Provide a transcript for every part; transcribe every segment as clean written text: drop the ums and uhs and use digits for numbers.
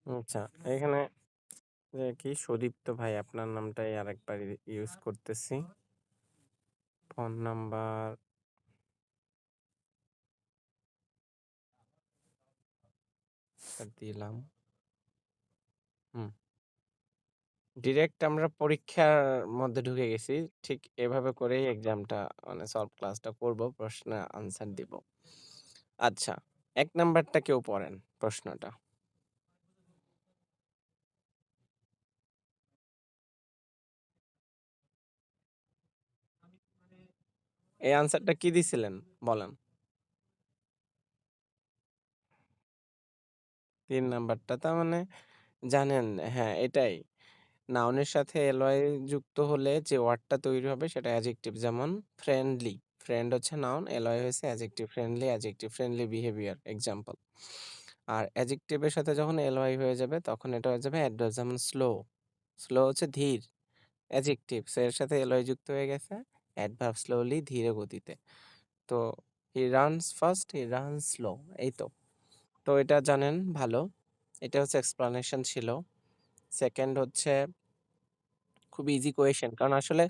আচ্ছা, এখানে যে কি সুদীপ্ত ভাই আপনার নামটাই আরেকবার ইউজ করতেছি। ফোন নাম্বার দিলাম। হুম। ডিরেক্ট আমরা পরীক্ষার মধ্যে ঢুকে গেছি। ঠিক এভাবে করেই এক্সামটা মানে সলভ ক্লাসটা করব, প্রশ্নের আনসার দিব। আচ্ছা, ১ নাম্বারটা কেউ পড়েন প্রশ্নটা। এই আনসারটা কি দিছিলেন বলেন? ৩ নাম্বারটা তার মানে জানেন, হ্যাঁ, এটাই। নাউনের সাথে এলওয়াই যুক্ত হলে যে ওয়ার্ডটা তৈরি হবে সেটা অ্যাডজেক্টিভ, যেমন ফ্রেন্ডলি। ফ্রেন্ড হচ্ছে নাউন, এলওয়াই হয়েছে adjective, friendly adjective, friendly behaviour example. আর অ্যাডজেক্টিভের সাথে যখন এলওয়াই হয়ে যাবে তখন এটা হয়ে যাবে অ্যাডভার্ব, যেমন স্লো। স্লো হচ্ছে ধীর, অ্যাডজেক্টিভ। সো এর সাথে এলওয়াই যুক্ত হয়ে গেছে, অ্যাডভার্ব স্লোলি, ধীরে গতিতে। তো he runs fast, he runs slow, এই তো। তো এটা জানেন ভালো। এটা হচ্ছে এক্সপ্লানেশন ছিল। সেকেন্ড হচ্ছে খুব ইজি কোয়েশ্চেন, কারণ আসলে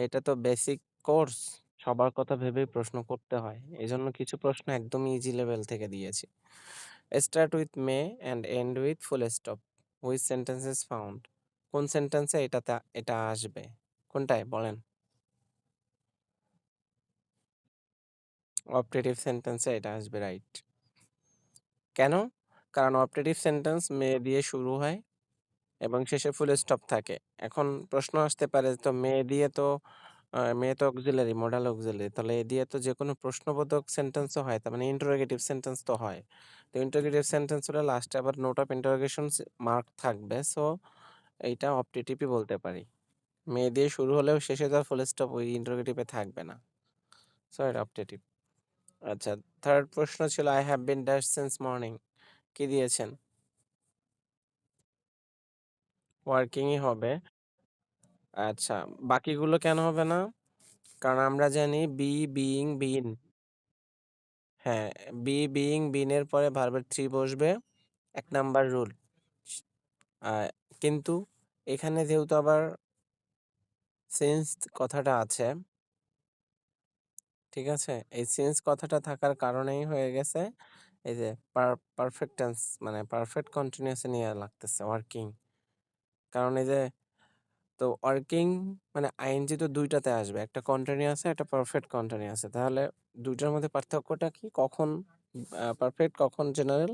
এটা তো বেসিক কোর্স। সবার কথা ভেবেই প্রশ্ন করতে হয়। এজন্য কিছু প্রশ্ন একদমই ইজি লেভেল থেকে দিয়েছি। Start with May and end with full stop. Which sentences found? কোন সেন্টেন্সে এটা আসবে? কোনটায় বলেন? অপটেটিভ সেন্টেন্সে এটা আসবে, রাইট। কেন? কারণ অপটেটিভ সেন্টেন্স মে দিয়ে শুরু হয় এবং শেষে ফুল স্টপ থাকে। এখন প্রশ্ন আসতে পারে, তো মে দিয়ে তো মে তো অক্সিলারি, মডাল অক্সিলারি। তাহলে এ দিয়ে তো যেকোনো প্রশ্নবোধক সেন্টেন্সও হয়। তার মানে ইন্টারোগেটিভ সেন্টেন্স তো হয়। তো ইন্টারোগেটিভ সেন্টেন্স হলে লাস্টে আবার নোট অফ ইন্টারোগেশন মার্ক থাকবে। সো এইটা অপটেটিভই বলতে পারি। মে দিয়ে শুরু হলেও শেষে তার ফুল স্টপ ওই ইন্টারোগেটিভে থাকবে না। সো এটা অপটেটিভ। আচ্ছা, থার্ড প্রশ্ন ছিল I have been dash since morning. কি দিয়েছেন? ওয়ার্কিংই হবে। আচ্ছা, বাকিগুলো কেন হবে না? কারণ আমরা জানি বি বিইং বিন। হ্যাঁ, বি বিইং বিন এর পরে ভার্বের থ্রি বসবে, ১ নাম্বার রুল। আ কিন্তু এখানে যেহেতু আবার সিন্স কথাটা আছে, ঠিক আছে? এই সিন্স কথাটা থাকার কারণেই হয়ে গেছে এই যে পারফেক্ট টেন্স, মানে পারফেক্ট কন্টিনিউয়াস এ নেয়া লাগতেছে ওয়ার্কিং। কারণ এই যে, তো ওয়ার্কিং মানে আইএনজি তো ২ টাতে আসবে। একটা কন্টিনিউয়াস এ, একটা পারফেক্ট কন্টিনিউয়াস এ। তাহলে ২ টার মধ্যে পার্থক্যটা কি? কখন পারফেক্ট, কখন জেনারেল?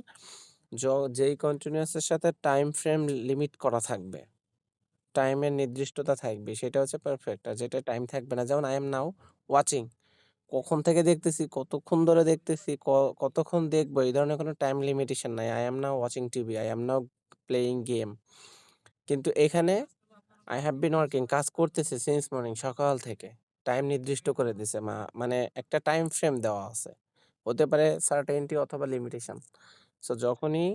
যেই কন্টিনিউয়াস এর সাথে টাইম ফ্রেম লিমিট করা থাকবে, টাইমের নির্দিষ্টতা থাকবে, সেটা হচ্ছে পারফেক্ট। আর যেটা টাইম থাকবে না, যেমন আই এম নাও ওয়াচিং। কখন থেকে দেখতেছি, কতক্ষণ ধরে দেখতেছি, কতক্ষণ দেখবো, এই ধরনের কোনো টাইম লিমিটেশন নাই। I am now watching TV, I am now playing game. কিন্তু এখানে আই হ্যাভ বিন ওয়ার্কিং, কাজ করতেছে সিন্স মর্নিং, সকাল থেকে। টাইম নির্দিষ্ট করে দিছে, মানে একটা টাইম ফ্রেম দেওয়া আছে। হতে পারে সার্টেইনটি অথবা লিমিটেশন। সো যখনই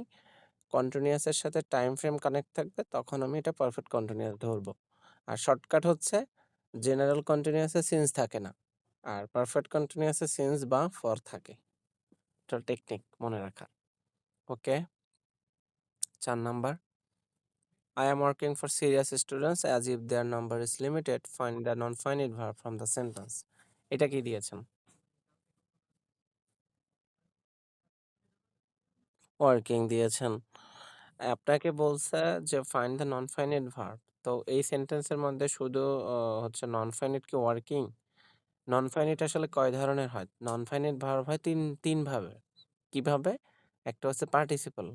কন্টিনিউয়াস এর সাথে টাইম ফ্রেম কানেক্ট থাকবে তখন আমি এটা পারফেক্ট কন্টিনিউয়াস ধরবো। আর শর্টকাট হচ্ছে জেনারেল কন্টিনিউয়াস এ সিন্স থাকে না। আর পারফেক্ট কন্টিনিউয়াস এ সিন্স বা ফর থাকে। এটা টেকনিক মনে রাখার। ওকে? ৪ number, I am working for serious students as if their number is limited. Find the non-finite verb from the sentence. এটা কি দিয়েছেন? ওয়ার্কিং দিয়েছেন। আপনাকে বলছে যে ফাইন্ড দ্য non-finite verb। তো এই সেন্টেন্সের মধ্যে শুধু হচ্ছে non-finite কি ওয়ার্কিং? non-finite আসলে কয় ধরনের হয়? non-finite verb হয় ৩ ভাবে। কিভাবে? একটা হচ্ছে পার্টিসিপল।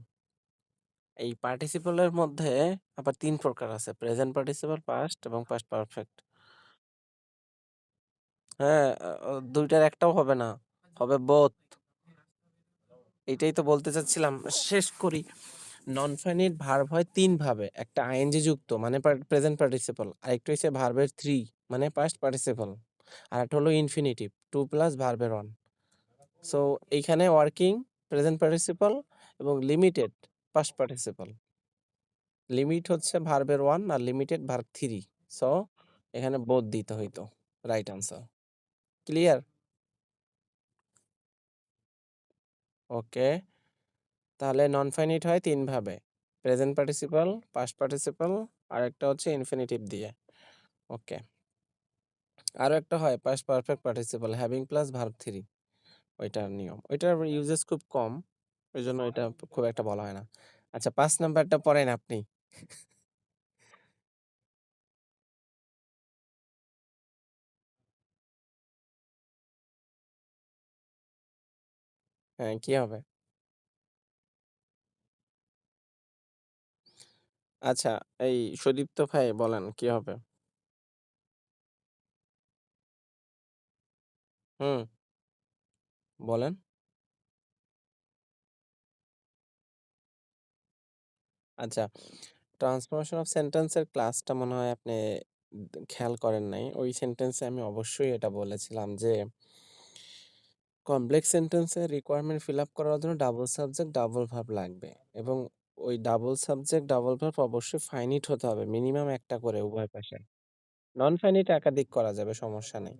এই পার্টিসিপল এর মধ্যে আবার ৩ প্রকার আছে। প্রেজেন্ট পার্টিসিপল, পাস্ট এবং পাস্ট পারফেক্ট। হ্যাঁ, ২ টার একটাও হবে না। হবে বোথ। এটাই তো বলতে চাচ্ছিলাম। শেষ করি। নন ফাইনাইট ভার্ব হয় ৩ ভাবে। একটা আইএনজি যুক্ত মানে প্রেজেন্ট পার্টিসিপল। আরেকটা হচ্ছে ভার্বের 3 মানে পাস্ট পার্টিসিপল। আরেকটা হলো ইনফিনিটিভ 2 প্লাস ভার্বের 1। সো এইখানে ওয়ার্কিং, প্রেজেন্ট পার্টিসিপল এবং লিমিটেড পাস্ট পার্টিসিপল। লিমিট হচ্ছে ভার্বের 1 আর লিমিটেড ভার্ব 3। সো এখানে বোথ দিতে হইতো। Right answer. ক্লিয়ার? ওকে। তাহলে নন ফাইনাইট হয় ৩ ভাবে। প্রেজেন্ট পার্টিসিপাল, পাস্ট পার্টিসিপাল, আর একটা হচ্ছে ইনফিনিটিভ দিয়ে। ওকে, আরো একটা হয় past perfect participle, having plus verb three. ওইটার নিয়ম, ওইটার ইউজেস খুব কম, ওই জন্য এটা খুব একটা বলা হয় না। আচ্ছা, 5 নাম্বারটা পড়েন আপনি। হ্যাঁ, কি হবে? আচ্ছা, এই সুদীপ্ত ভাই বলেন কি হবে? হুম, বলেন। আচ্ছা, ট্রান্সফরমেশন অফ সেন্টেন্সের ক্লাসটা মনে হয় আপনি খেয়াল করেন নাই। ওই সেন্টেন্সে আমি অবশ্যই এটা বলেছিলাম যে কমপ্লেক্স সেন্টেন্সের রিকোয়ারমেন্ট ফিল আপ করার জন্য ডাবল সাবজেক্ট ডাবল ভার্ব লাগবে, এবং ওই ডাবল সাবজেক্ট ডাবল ভার্ব অবশ্যই ফাইনিট হতে হবে, মিনিমাম একটা করে উভয় পাশে। নন ফাইনিট একাধিক করা যাবে, সমস্যা নেই।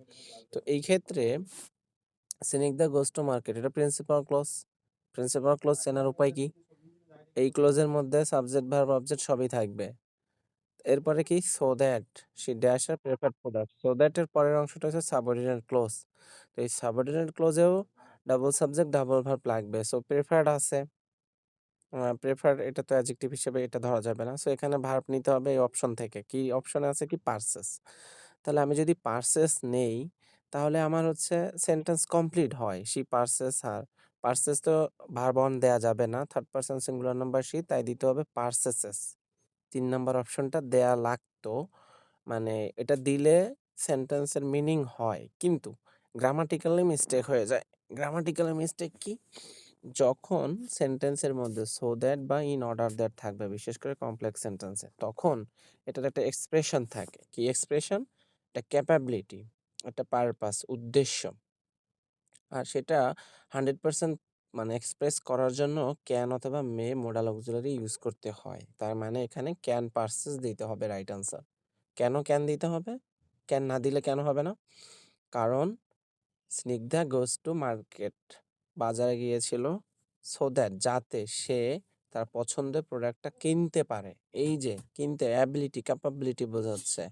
তো এই ক্ষেত্রে সিনিকদা গোস টু মার্কেট, এটা প্রিন্সিপাল ক্লজ। প্রিন্সিপাল ক্লজ চেনার উপায় কি? এই ক্লোজের মধ্যে সাবজেক্ট ভার্ব অবজেক্ট সবই থাকবে। এরপরে কি? So that she dash are preferred product. So that এর পরের অংশটা হচ্ছে সাবঅর্ডিনেট ক্লোজ। তো এই সাবঅর্ডিনেট ক্লোজেও ডাবল সাবজেক্ট ডাবল ভার্ব লাগবে। সো প্রেফার্ড আছে, প্রেফার এটা তো অ্যাডজেক্টিভ হিসেবে এটা ধরা যাবে না। সো এখানে ভার্ব নিতে হবে এই অপশন থেকে। কি অপশনে আছে? কি পার্সেস। তাহলে আমি যদি পার্সেস নেই, তাহলে আমার হচ্ছে সেন্টেন্স কমপ্লিট হয়। She purchase her. পার্সেস তো ভার্ব অন দেয়া যাবে না, third person singular number she, তাই দিতে হবে পার্সেসেস। ৩ নাম্বার অপশনটা দেয়া লাগতো। মানে এটা দিলে সেন্টেন্সের মিনিং হয়, কিন্তু গ্রামাটিক্যালি মিস্টেক হয়ে যায়। গ্রামাটিক্যালি মিস্টেক কি? যখন সেন্টেন্সের মধ্যে সো দ্যাট বা ইন অর্ডার দ্যাট থাকবে, বিশেষ করে কমপ্লেক্স সেন্টেন্সে, তখন এটার একটা এক্সপ্রেশন থাকে। কি এক্সপ্রেশন? একটা ক্যাপাবিলিটি, একটা পারপাস, উদ্দেশ্য। আর সেটা 100% মানে এক্সপ্রেস করার জন্য ক্যান অথবা মে মোডাল অক্সিলারি ইউজ করতে হয়। তার মানে এখানে ক্যান পার্সেস দিতে হবে রাইট আনসার। কেন ক্যান দিতে হবে? ক্যান না দিলে কেন হবে না? কারণ স্নিগ্ধা গোস টু মার্কেট, বাজারে গিয়েছিল, সো দ্যাট যাতে সে তার পছন্দের প্রোডাক্টটা কিনতে পারে। এই যে কিনতে, অ্যাবিলিটি ক্যাপাবিলিটি বোঝাচ্ছে,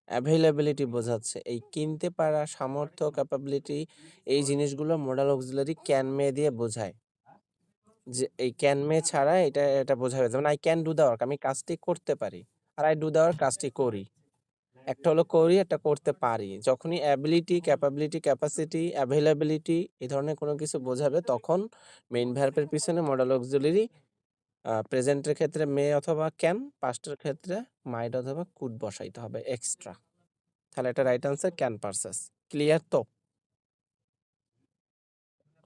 অ্যাভেলেবিলিটি বোঝাচ্ছে। এই কিনতে পারা, সামর্থ্য, ক্যাপাবিলিটি, এই জিনিসগুলো মোডাল অক্সিলারি ক্যান মে দিয়ে বোঝায়। যে এই ক্যান মে ছাড়া এটা বোঝা যায়, যেমন I can do the work, আমি কাজটি করতে পারি, আর আই ডু দ্য ওয়ার্ক, কাজটি করি। একটা হলো করি, একটা করতে পারি। যখনই অ্যাবিলিটি, ক্যাপাবিলিটি, ক্যাপাসিটি, অ্যাভেলেবিলিটি এই ধরনের কোনো কিছু বোঝাবে, তখন মেইন ভার্বের পিছনে মডাল অক্সিলারি প্রেজেন্টের ক্ষেত্রে মে অথবা ক্যান, পাস্টের ক্ষেত্রে মাইট অথবা কুড বসাইতে হবে এক্সট্রা। তাহলে এটা right answer can parses. Clear তো?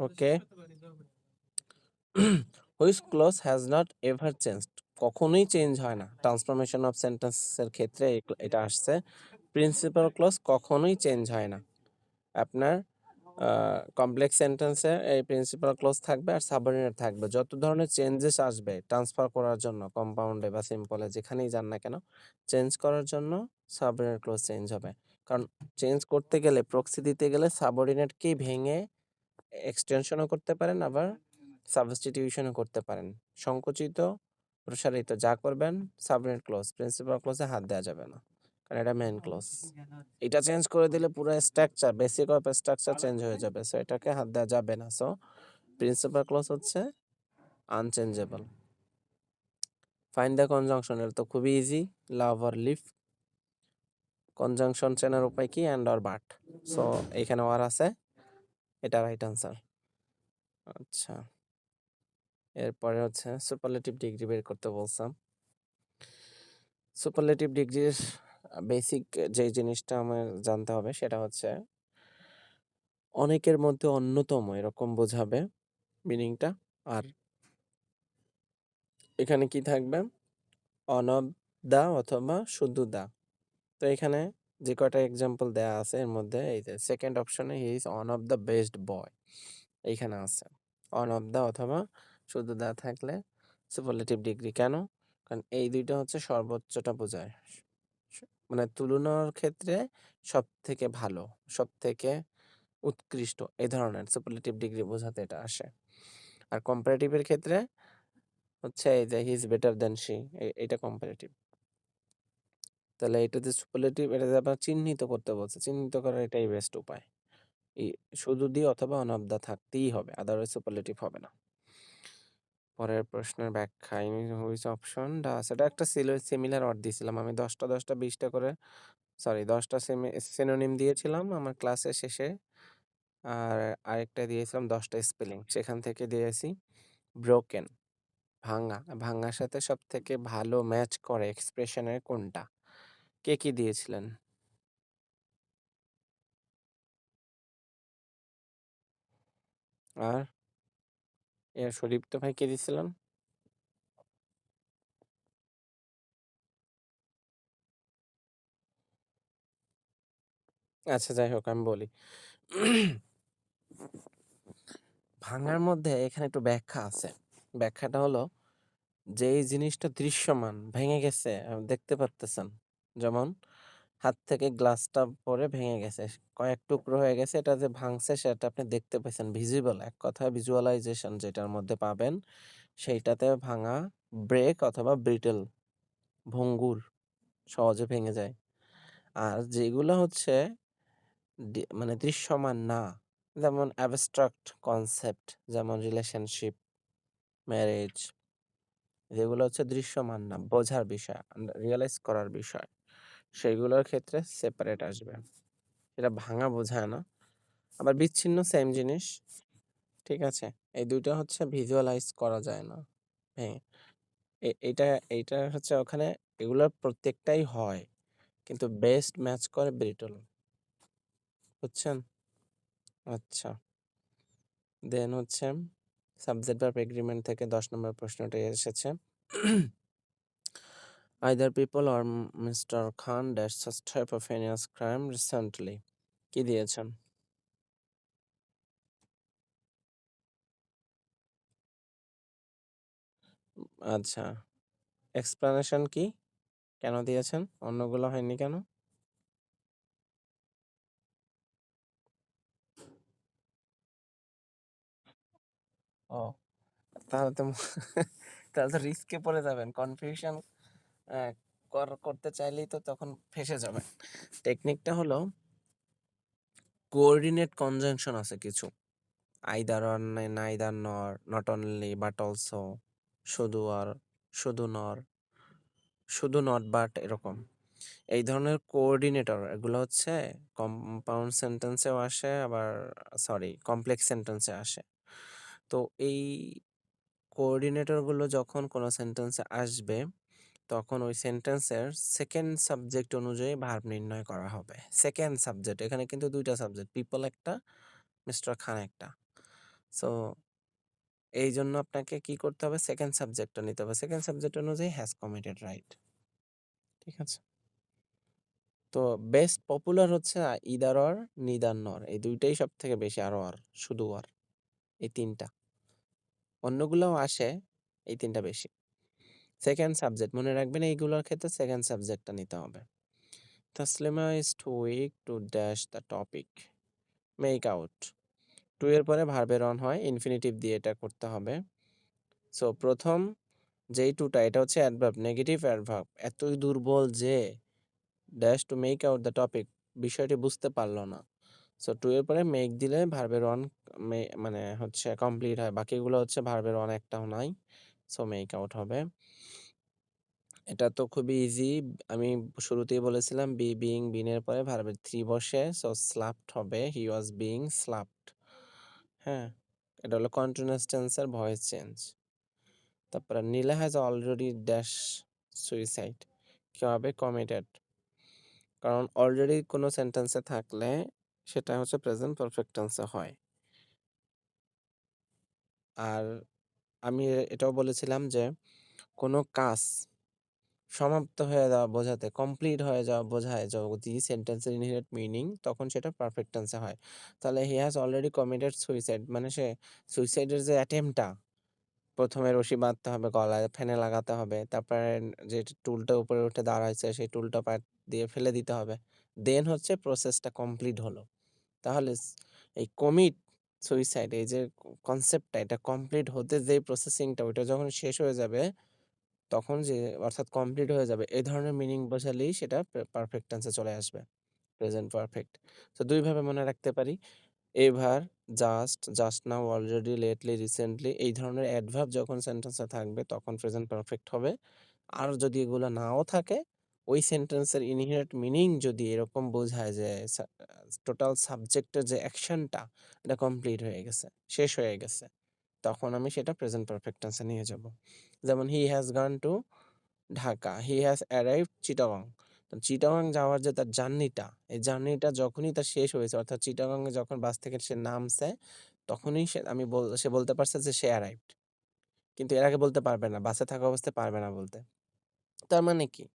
Okay. Which clause has not ever changed, কখনোই চেঞ্জ হয় না। ট্রান্সফরমেশন অফ সেন্টেন্সের ক্ষেত্রে এটা আসছে। প্রিন্সিপাল ক্লজ কখনোই চেঞ্জ হয় না। আপনার কমপ্লেক্স সেন্টেন্সে এই প্রিন্সিপাল ক্লজ থাকবে আর সাবঅর্ডিনেট থাকবে। যত ধরনের চেঞ্জেস আসবে ট্রান্সফার করার জন্য, কম্পাউন্ডে বা সিম্পলে যেখানেই যান না কেন, চেঞ্জ করার জন্য সাবঅর্ডিনেট ক্লজ চেঞ্জ হবে। কারণ চেঞ্জ করতে গেলে, প্রক্সি দিতে গেলে সাবঅর্ডিনেটকেই ভেঙে এক্সটেনশনও করতে পারেন, আবার সাবস্টিটিউশনও করতে পারেন। সংকুচিত, প্রসারিত যা করবেন, সাবঅর্ডিনেট ক্লজ, প্রিন্সিপাল ক্লজে হাত দেওয়া যাবে না, কারণ এটা মেইন ক্লজ। এটা চেঞ্জ করে দিলে পুরো structure, basic of structure change হয়ে যাবে। সো এটাকে হাত দেওয়া যাবে না। সো প্রিন্সিপাল ক্লজ হচ্ছে আনচেঞ্জেবল। ফাইন্ড দ্য কনজাংশন, এটা তো খুবই easy. Love or leave. Conjunction চেনার উপায় কি? And or but. সো এখানে ওয়ার আছে, এটা রাইট আনসার। আচ্ছা, এরপরে হচ্ছে সুপারলেটিভ ডিগ্রি বের করতে বললাম। সুপারলেটিভ ডিগ্রির বেসিক যে জিনিসটা আমার জানতে হবে সেটা হচ্ছে অনেকের মধ্যে অন্যতম, এরকম বোঝাবে মিনিংটা। আর এখানে কি থাকবে? অন অফ দা অথবা শুধু দা। তো এখানে যে কয়টা এক্সাম্পল দেয়া আছে এর মধ্যে এই যে সেকেন্ড অপশনে he is on of the best boy, এইখানে আছে অন অফ দা অথবা শুধু দা থাকলে সুপারলেটিভ ডিগ্রি। কেন? কারণ এই দুইটা হচ্ছে সর্বোচ্চটা বোঝায়, মানে তুলনার ক্ষেত্রে সব থেকে ভালো, সব থেকে উৎকৃষ্ট, এই ধরনের সুপারলেটিভ ডিগ্রি বোঝাতে এটা আসে। আর কম্পারেটিভের ক্ষেত্রে হচ্ছে এই যে he is better then she, এটা কম্পারেটিভ। তাহলে এটা যে সুপারলেটিভ, এটা যে আপনার চিহ্নিত করতে বলছে, চিহ্নিত করার এটাই বেস্ট উপায়। এই শুধু দিয়ে অথবা অন অফ দা থাকতেই হবে, আদারওয়াইজ সুপারলেটিভ হবে না। পরের প্রশ্নের ব্যাখ্যা, হুইচ অপশন ডাস, এটা একটা সিমিলার ওয়ার্ড দিয়েছিলাম আমি 10টা 10টা 20টা করে, সরি 10টা সিনোনিম দিয়েছিলাম আমার ক্লাসের শেষে, আর আরেকটা দিয়েছিলাম 10টা স্পেলিং, সেখান থেকে দিয়েছি ব্রোকেন, ভাঙা। ভাঙার সাথে সব থেকে ভালো ম্যাচ করে এক্সপ্রেশনের কোনটা? কে কি দিয়েছিলেন? আর সুদীপ্ত ভাই কে দিয়েছিলেন? আচ্ছা যাই হোক, আমি বলি। ভাঙার মধ্যে এখানে একটু ব্যাখ্যা আছে। ব্যাখ্যাটা হলো যে এই জিনিসটা দৃশ্যমান, ভেঙে গেছে, দেখতে পারতেছেন। যেমন হাত থেকে গ্লাসটা পরে ভেঙে গেছে, কয়েক টুকরো হয়ে গেছে, এটা যে ভাঙছে সেটা আপনি দেখতে পাইছেন, ভিজিবল। এক কথায় ভিজুয়ালাইজেশন যেটার মধ্যে পাবেন সেইটাতে ভাঙা, ব্রেক অথবা ব্রিটেল, ভঙ্গুর, সহজে ভেঙে যায়। আর যেগুলো হচ্ছে মানে দৃশ্যমান না, যেমন অ্যাবস্ট্রাক্ট কনসেপ্ট, যেমন রিলেশনশিপ, ম্যারেজ, যেগুলো হচ্ছে দৃশ্যমান না, বোঝার বিষয়, রিয়েলাইজ করার বিষয়, সেগুলোর ক্ষেত্রে সেপারেট আসবে। এটা ভাঙা বোঝায় না। আবার বিচ্ছিন্ন সেম জিনিস, ঠিক আছে? এই দুইটা হচ্ছে ভিজুয়ালাইজ করা যায় না। হ্যাঁ, এইটা এইটা হচ্ছে ওখানে, এগুলোর প্রত্যেকটাই হয়, কিন্তু বেস্ট ম্যাচ করে ব্রিটল, বুঝছেন? আচ্ছা, দেন হচ্ছে সাবজেক্ট ভার্ব এগ্রিমেন্ট থেকে 10 নম্বর প্রশ্নটা এসেছে। Either people or mister Khan dash such type of heinous crime recently, কি দিয়েছেন? আচ্ছা, এক্সপ্লানেশন কি, কেন দিয়েছেন, অন্যগুলো হয়নি কেন? ও, তাহলে তো তাহলে তো রিস্কে পড়ে যাবেন, কনফিউশন করতে চাইলেই তো তখন ফেঁসে যাবেন। টেকনিকটা হলো, কোঅর্ডিনেট কনজাংশন আছে কিছু, আইদার অর, নাইদার নর, নট অনলি বাট অলসো, শুধু আর, শুধু নর, শুধু নট বাট, এরকম এই ধরনের কোঅর্ডিনেটর, এগুলো হচ্ছে কম্পাউন্ড সেন্টেন্সেও আসে, আবার সরি কমপ্লেক্স সেন্টেন্সে আসে। তো এই কোঅর্ডিনেটরগুলো যখন কোনো সেন্টেন্সে আসবে, তখন ওই সেন্টেন্সের সেকেন্ড সাবজেক্ট অনুযায়ী ভার্ব নির্ণয় করা হবে। সেকেন্ড সাবজেক্ট, এখানে কিন্তু দুইটা সাবজেক্ট, পিপল একটা, মিস্টার খান একটা। সো এই জন্য আপনাকে কি করতে হবে, সেকেন্ড সাবজেক্টটা নিতে হবে, সেকেন্ড সাবজেক্ট অনুযায়ী হ্যাজ কমিটেড, রাইট? ঠিক আছে। তো বেস্ট পপুলার হচ্ছে ইদার অর, নিদার নর, এই দুইটাই সব থেকে বেশি, আর অর, শুধু অর, এই তিনটা, অন্যগুলোও আসে, এই তিনটা বেশি। সেকেন্ড সাবজেক্ট মনে রাখবেন, এইগুলোর ক্ষেত্রে সেকেন্ড সাবজেক্টটা নিতে হবে। Taslima is too weak to dash the topic, make out, to এর পরে ভার্বের অন হয়, ইনফিনিটিভ দিয়ে এটা করতে হবে। সো প্রথম যেই টুটা, এটা হচ্ছে অ্যাডভার্ব, নেগেটিভ অ্যাডভার্ব, এতই দুর্বল যে dash to make out the topic, বিষয়টি বুঝতে পারলো না। সো টু এর পরে মেক দিলে ভার্বের অন মানে হচ্ছে কমপ্লিট হয়, বাকিগুলো হচ্ছে ভার্বের অন একটাও নাই, সো মেক আউট হবে। এটা তো খুবই ইজি, আমি শুরুতেই বলেছিলাম বি বিইং, বিনের পরে ভার্বের থ্রি বসে, সো স্লাপড হবে, হি ওয়াজ বিইং স্লাপড। হ্যাঁ, এটা হলো কন্টিনিউয়াস টেন্সের ভয়েস চেঞ্জ। তারপরে নীলা হ্যাজ অলরেডি ড্যাশ সুইসাইড, কি হবে, কমিটেড, কারণ অলরেডি কোনো সেন্টেন্সে থাকলে সেটা হচ্ছে প্রেজেন্ট পারফেক্ট টেন্সে হয়। আর আমি এটাও বলেছিলাম যে কোনো কাজ সমাপ্ত হয়ে যাওয়া বোঝাতে, কমপ্লিট হয়ে যাওয়া বোঝায় যদি সেন্টেন্সের ইনহেরিট মিনিং, তখন সেটা পারফেক্ট টেন্সে হয়। তাহলে he has already committed suicide মানে সে সুইসাইডের যে অ্যাটেম্পটা, প্রথমে রশি বাঁধতে হবে গলায়, ফেনে লাগাতে হবে, তারপরে যে টুলটা উপরে উঠে দাঁড়াইছে সেই টুলটা পায়ে দিয়ে ফেলে দিতে হবে, দেন হচ্ছে প্রসেসটা কমপ্লিট হলো। তাহলে এই কমিট সুইসাইড এই যে কনসেপ্টটা এটা কমপ্লিট হতে যে প্রসেসিংটা ওইটা যখন শেষ হয়ে যাবে তখন যে অর্থাৎ কমপ্লিট হয়ে যাবে এই ধরনের মিনিং বোঝালেই সেটা পারফেক্ট টেন্সে চলে আসবে প্রেজেন্ট পারফেক্ট। তো দুইভাবে মনে রাখতে পারি, ever, just, just now, already, lately, recently এই ধরনের অ্যাডভার্ব যখন সেন্টেন্সে থাকবে তখন প্রেজেন্ট পারফেক্ট হবে। আর যদি এগুলো নাও থাকে ওই সেন্টেন্সের ইনহেরেন্ট মিনিং যদি এরকম বোঝায় যে টোটাল সাবজেক্টের যে অ্যাকশনটা এটা কমপ্লিট হয়ে গেছে, শেষ হয়ে গেছে, তখন আমি সেটা প্রেজেন্ট পারফেক্ট টেন্সে নিয়ে যাব। যেমন he has gone to Dhaka, he has arrived Chittagong. তো চিটাগং যাওয়ার যে তার জার্নিটা, এই জার্নিটা যখনই তার শেষ হয়েছে অর্থাৎ চিটাগং এ যখন বাস থেকে সে নামছে তখনই সে বলতে পারছে যে সে অ্যারাইভড। কিন্তু এর আগে বলতে পারবে না, বাসে থাকা অবস্থায় পারবে না বলতে। তার মানে কি?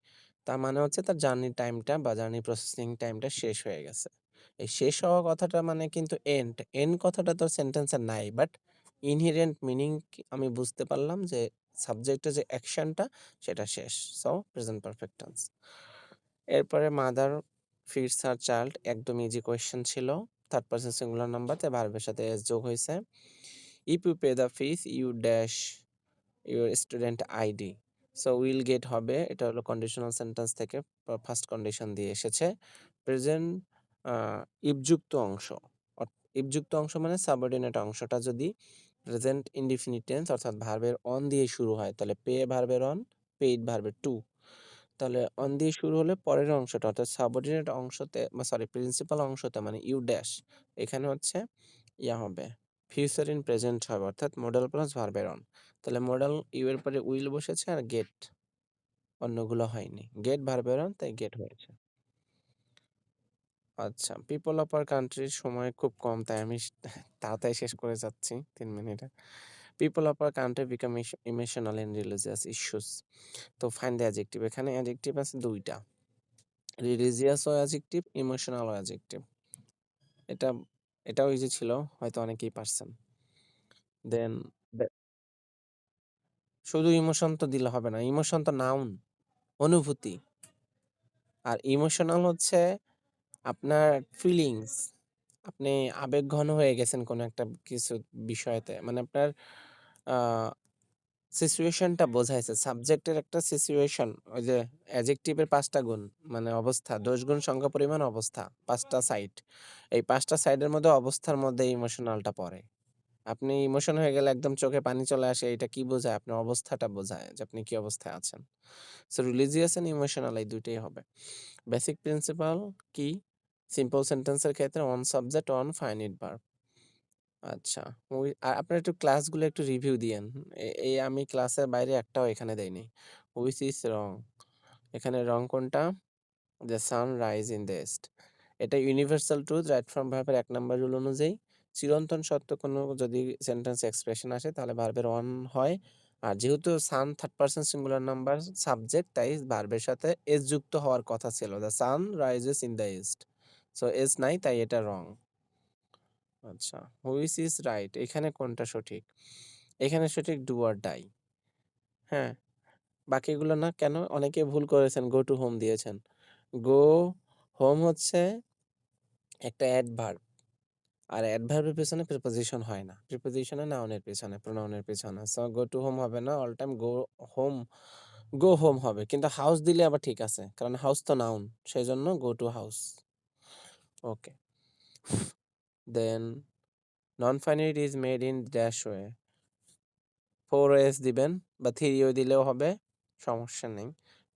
তার মানে হচ্ছে তার জার্নি টাইমটা বা জার্নি প্রসেসিং টাইমটা শেষ হয়ে গেছে। এই শেষ হওয়া কথাটা মানে কিন্তু এন্ড। এন্ড কথাটা তো সেন্টেন্সে নাই। বাট ইনহেরেন্ট মিনিং আমি বুঝতে পারলাম যে সাবজেক্টের যে অ্যাকশনটা সেটা শেষ। So present perfect tense. এরপরে মাদার ফিডস হার চাইল্ড একদম ইজি কোয়েশ্চেন ছিল। থার্ড পারসন সিঙ্গুলার নাম্বার তাই ভার্বের সাথে এস যোগ হইছে। If you pay the fees you dash your student ID. So will get হবে, এটা হলো কন্ডিশনাল সেন্টেন্স থেকে ফার্স্ট কন্ডিশন দিয়ে এসেছে। প্রেজেন্ট ইফযুক্ত অংশ, ইফযুক্ত অংশ মানে সাবঅর্ডিনেট অংশটা যদি প্রেজেন্ট ইনডিফিনিট টেন্স অর্থাৎ ভার্বের অন দিয়ে শুরু হয় তাহলে পে ভার্বের অন, পেইড ভার্বের টু। তাহলে অন দিয়ে শুরু হলে পরের অংশটা অর্থাৎ সাবঅর্ডিনেট অংশতে বা সরি প্রিন্সিপাল অংশতে মানে ইউ ড্যাশ এখানে হচ্ছে ইয়া হবে ফিউচার ইন প্রেজেন্ট হবে অর্থাৎ মডেল প্লাস ভার্বের অন। তাহলে মডেল ইউ এর পরে উইল বসেছে আর গেট, অন্যগুলো হয়নি। গেট ভার্বের অন তাই গেট হয়েছে। আচ্ছা, পিপল অফ আওয়ার কান্ট্রির সময় খুব কম তাই আমি তাড়াতাড়ি শেষ করে যাচ্ছি 3 মিনিটে। People of our country become emotional in religious issues. তো ফাইন্ড দ্য অ্যাডজেক্টিভ, এখানে অ্যাডজেক্টিভ আছে দুইটা, রিলিজিয়াস ও অ্যাডজেক্টিভ, ইমোশনাল ও অ্যাডজেক্টিভ। এটা এটাও ইজি ছিল, হয়তো অনেকেই পারছেন। দেন শুধু ইমোশন তো দিলে হবে না, ইমোশন তো নাউন, অনুভূতি। আর ইমোশনাল হচ্ছে আপনার ফিলিংস, আপনি আবেগঘন হয়ে গেছেন কোনো একটা কিছু বিষয়তে, মানে আপনার সিচুয়েশনটা বোঝাইছে, সাবজেক্টের একটা সিচুয়েশন। ওই যে অ্যাডজেক্টিভের 5টা গুণ মানে অবস্থা, দোষ গুণ সংখ্যা পরিমাণ অবস্থা, 5টা সাইড। এই 5টা সাইডের মধ্যে অবস্থার মধ্যে ইমোশনালটা পড়ে। আপনি ইমোশন হয়ে গেলে একদম চোখে পানি চলে আসে, এটা কি বোঝায়? আপনার অবস্থাটা বোঝায় যে আপনি কি অবস্থায় আছেন। সো রিলিজিয়াস এন্ড ইমোশনাল এই দুইটাই হবে। বেসিক প্রিন্সিপাল কি? সিম্পল সেন্টেন্সের ক্ষেত্রে on subject on finite verb. আচ্ছা, আপনার একটু ক্লাসগুলো একটু রিভিউ দিয়েন। এই আমি ক্লাসের বাইরে একটাও এখানে দেইনি। হুইচ ইজ রং, এখানে রং কোনটা? The sun rise in the east. এটা ইউনিভার্সাল ট্রুথ রাইট ফ্রম ভার্বের 1 নম্বর রুল অনুযায়ী চিরন্তন সত্য কোনো যদি সেন্টেন্স এক্সপ্রেশন আসে তাহলে ভার্বের অন হয়। আর যেহেতু sun third person singular number subject তাই ভার্বের সাথে এস যুক্ত হওয়ার কথা ছিল, the sun rises in the east. So S নাই তাই এটা রং। আচ্ছা, হুইচ ইজ রাইট, এখানে কোনটা সঠিক? এখানে সঠিক ডু অর ডাই। হ্যাঁ, বাকিগুলো না কেন? অনেকে ভুল করেছেন, গো টু হোম দিয়েছেন। গো হোম হচ্ছে একটা অ্যাডভার্ব, আর অ্যাডভার্বের পেছনে প্রিপোজিশন হয় না, প্রিপোজিশনে নাউনের পেছনে, প্রোনাউনের পেছনে। সো গো টু হোম হবে না, all time home go home হবে। কিন্তু হাউস দিলে আবার ঠিক আছে, কারণ হাউস তো নাউন, সেই জন্য go to house. Okay, then non finite is made in dash way. 4s দিবেন বা 3o দিলেও হবে, সমস্যা নেই।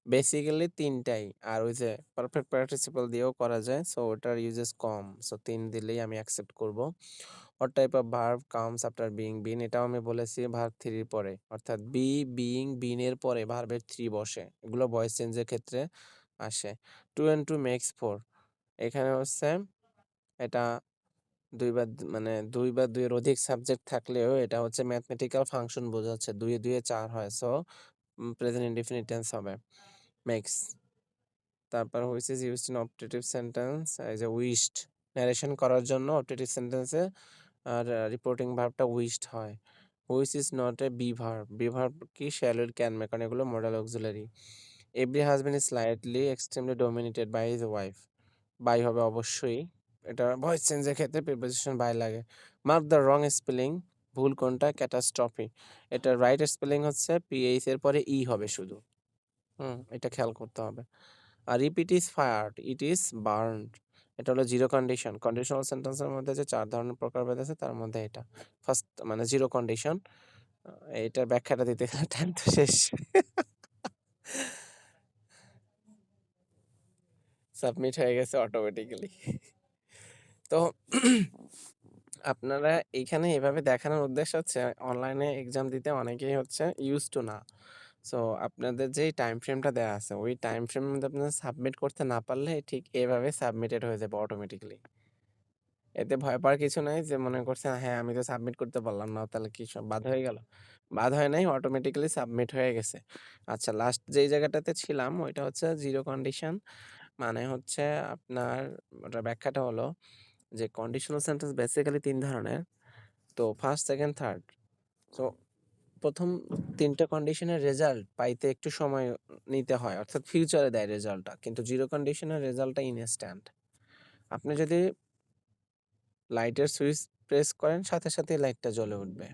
বেসিক্যালি 3টাই। আর ওই যে পারফেক্ট পার্টিসিপল দিয়েও করা যায়, সো ওটার ইউজেস কম, সো 3 দিলেই আমি অ্যাকসেপ্ট করব। What type of verb comes after being been, এটাও আমি বলেছি ভার্ব 3 এর পরে, অর্থাৎ বি বিং বিন এর পরে ভার্বের 3 বসে, এগুলো ভয়েস চেঞ্জের ক্ষেত্রে আসে। 2 and 2 makes 4, এখানে হচ্ছে এটা 2 বা 2 এর অধিক সাবজেক্ট থাকলেও এটা হচ্ছে ম্যাথমেটিক্যাল ফাংশন বোঝাচ্ছে, 2 এ 2 এ 4 হয়। সো প্রেজেন্ট ইনডিফিনিট টেন্স হবে মেক্স। তারপর which is used in optative sentence, এই যে উইশড, ন্যারেশন করার জন্য অপটেটিভ সেন্টেন্সে আর রিপোর্টিং ভার্বটা উইশড হয়। Which is not a be verb, be verb কি? শ্যাল উইল ক্যান মে, কারণ এগুলো modal auxiliary. Every husband is slightly extremely dominated by his wife, by হবে অবশ্যই, এটা ভয়েস চেঞ্জের ক্ষেত্রে প্রিপোজিশন বাই লাগে। মার্ক দ্য রং স্পেলিং, ভুল কোনটা? ক্যাটাস্ট্রফি। এটা রাইট স্পেলিং হচ্ছে পিএইচ এর পরে ই হবে শুধু। এটা খেয়াল করতে হবে। আর repeat is fired, it is burned. এটা হলো জিরো কন্ডিশন। কন্ডিশনাল সেন্টেন্সের মধ্যে যে 4 ধরনের প্রকারভেদ আছে তার মধ্যে এটা ফার্স্ট, মানে জিরো কন্ডিশন। এইটার ব্যাখ্যাটা দিতে গেলে টাইম তো শেষ। সাবমিট হয়ে গেছে অটোমেটিক্যালি। তো আপনারা এইখানে এভাবে দেখানোর উদ্দেশ্য হচ্ছে অনলাইনে এক্সাম দিতে অনেকেই হচ্ছে ইউজ টু না। সো আপনাদের যেই টাইম ফ্রেমটা দেওয়া আছে ওই টাইম ফ্রেমের মধ্যে আপনারা সাবমিট করতে না পারলে ঠিক এভাবে সাবমিটেড হয়ে যাবে অটোমেটিক্যালি। এতে ভয় পাওয়ার কিছু নাই যে মনে করছেন হ্যাঁ আমি তো সাবমিট করতে পারলাম না, তাহলে কি সব বাদ হয়ে গেল? বাদ হয় নাই, অটোমেটিক্যালি সাবমিট হয়ে গেছে। আচ্ছা, লাস্ট যেই জায়গাটাতে ছিলাম ওইটা হচ্ছে জিরো কন্ডিশন। মানে হচ্ছে আপনার ওটার ব্যাখ্যাটা হলো যে কন্ডিশনাল সেন্টেন্স বেসিক্যালি ৩ ধরনের। তো ফার্স্ট, সেকেন্ড, থার্ড। সো ১ম ৩ টা কন্ডিশনের রেজাল্ট পাইতে একটু সময় নিতে হয়, অর্থাৎ ফিউচারে দেয় রেজাল্টটা। কিন্তু জিরো কন্ডিশনের রেজাল্টটা ইনস্ট্যান্ট। আপনি যদি লাইটের সুইচ প্রেস করেন সাথে সাথেই লাইটটা জ্বলে উঠবে।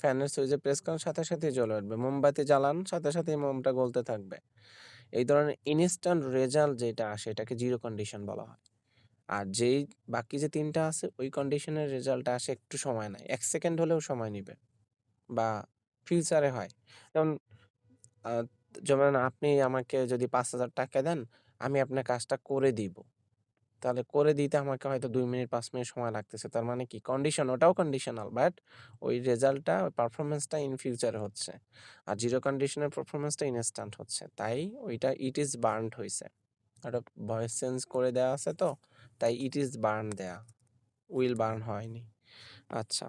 ফ্যানের সুইচে প্রেস করেন সাথে সাথেই জ্বলে উঠবে। মোমবাতি জ্বালান সাথে সাথেই মোমটা জ্বলতে থাকবে। এই ধরনের ইনস্ট্যান্ট রেজাল্ট যেটা আসে এটাকে জিরো কন্ডিশন বলা হয়। আর যেই বাকি যে ৩ টা আছে ওই কন্ডিশনের রেজাল্টটা আসে একটু সময় নেয়। ১ সেকেন্ড হলেও সময় নিবে বা ফিউচারে হয়। যেমন আ যেমন আপনি আমাকে যদি ৳৫,০০০ দেন, আমি আপনার কাজটা করে দিব। তাহলে করে দিতে আমাকে হয়তো ২ মিনিট ৫ মিনিট সময় লাগতেছে। তার মানে কি কন্ডিশন, ওটাও কন্ডিশনাল, বাট ওই রেজাল্টটা ওই পারফরম্যান্সটা ইন ফিউচারে হচ্ছে। আর জিরো কন্ডিশনের পারফরম্যান্সটা ইনস্ট্যান্ট হচ্ছে। তাই ওইটা ইট ইজ বার্নড হইছে। ওটা ভয়েস চেঞ্জ করে দেওয়া আছে তো, তাই ইট ইজ বার্ন দেয়া। উইল বার্ন হয়নি। আচ্ছা,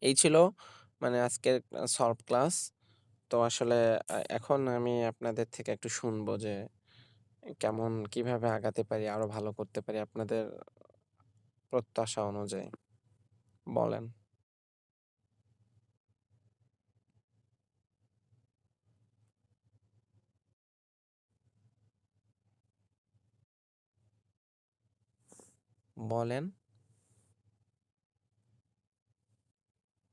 এই ছিল মানে আজকের সলভ ক্লাস। তো আসলে এখন আমি আপনাদের থেকে একটু শুনবো যে কেমন কিভাবে আগাতে পারি, আরো ভালো করতে পারি আপনাদের প্রত্যাশা অনুযায়ী। বলেন। বলেন।